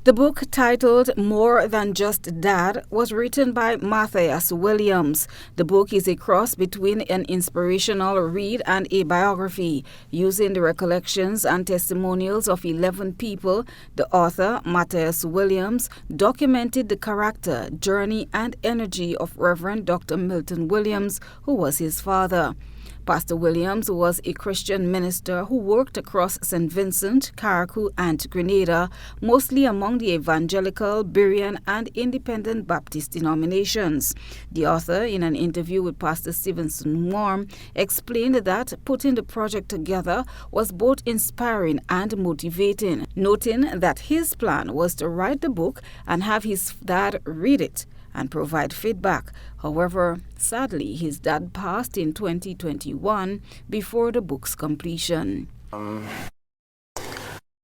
The book, titled More Than Just Dad, was written by Matthias Williams. The book is a cross between an inspirational read and a biography. Using the recollections and testimonials of 11 people, the author, Matthias Williams, documented the character, journey, and energy of Reverend Dr. Milton Williams, who was his father. Pastor Williams was a Christian minister who worked across St. Vincent, Carriacou, and Grenada, mostly among the evangelical, Berean, and independent Baptist denominations. The author, in an interview with Pastor Stevenson Worm, explained that putting the project together was both inspiring and motivating, noting that his plan was to write the book and have his dad read it and provide feedback. However, sadly, his dad passed in 2021 before the book's completion.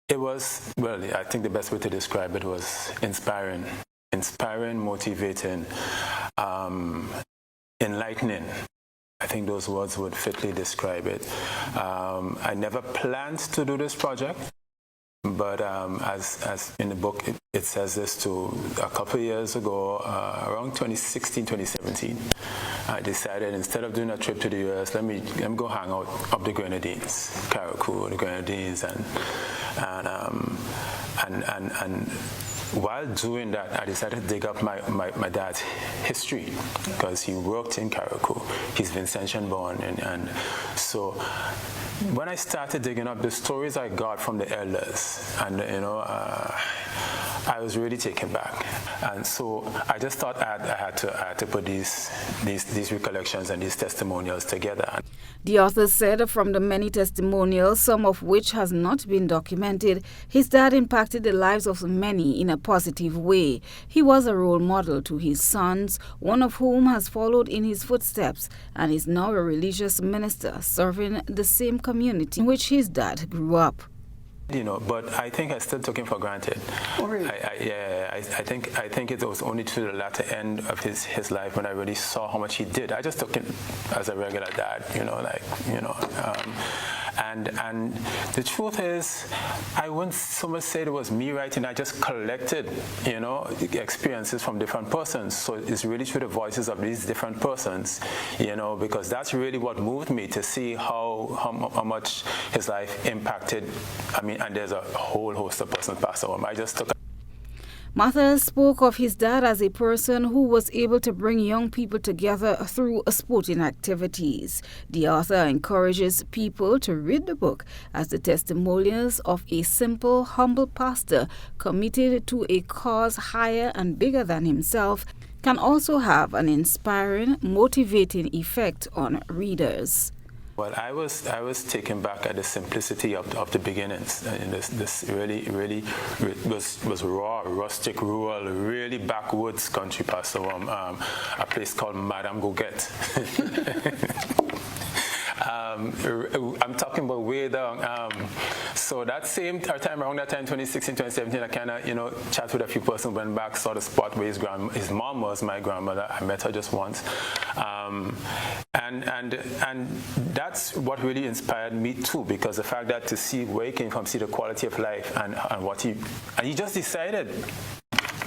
It was, well, I think the best way to describe it was inspiring, motivating, enlightening. I think those words would fitly describe it. I never planned to do this project. But as in the book, it says this too. A couple of years ago, around 2016, 2017, I decided instead of doing a trip to the US, let me go hang out up the Grenadians, Carriacou, the Grenadians, and while doing that, I decided to dig up my dad's history because he worked in Carriacou. He's Vincentian born, and so when I started digging up the stories I got from the elders, and I was really taken back, and so I just thought I had to put these recollections and these testimonials together. The author said from the many testimonials, some of which has not been documented, his dad impacted the lives of many in a positive way. He was a role model to his sons, one of whom has followed in his footsteps and is now a religious minister serving the same community in which his dad grew up. But I think I still took him for granted. Oh, really? I think it was only to the latter end of his life when I really saw how much he did. I just took him as a regular dad, and the truth is, I wouldn't so much say it was me writing. I just collected, experiences from different persons. So it's really through the voices of these different persons, because that's really what moved me to see how much his life impacted. And there's a whole host of persons passed on. I just took. Matthias spoke of his dad as a person who was able to bring young people together through sporting activities. The author encourages people to read the book as the testimonials of a simple, humble pastor committed to a cause higher and bigger than himself can also have an inspiring, motivating effect on readers. Well, I was taken back at the simplicity of the beginnings. And this really was raw, rustic, rural, really backwoods country, Pastor Worm, a place called Madame Goguette. I'm talking about way down. So that same time, around that time, 2016, 2017, I kind of, chat with a few persons, went back, saw the spot where his mom was my grandmother. I met her just once. And that's what really inspired me too, because the fact that to see where he came from, see the quality of life and what he just decided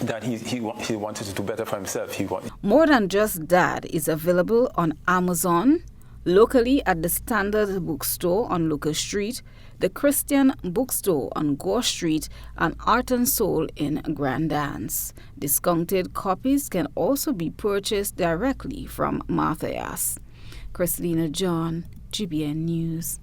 that he wanted to do better for himself. More Than Just Dad is available on Amazon, locally at the Standard Bookstore on Lucas Street, the Christian Bookstore on Gore Street, and Art and Soul in Grand Dance. Discounted copies can also be purchased directly from Matthias. Christina John, GBN News.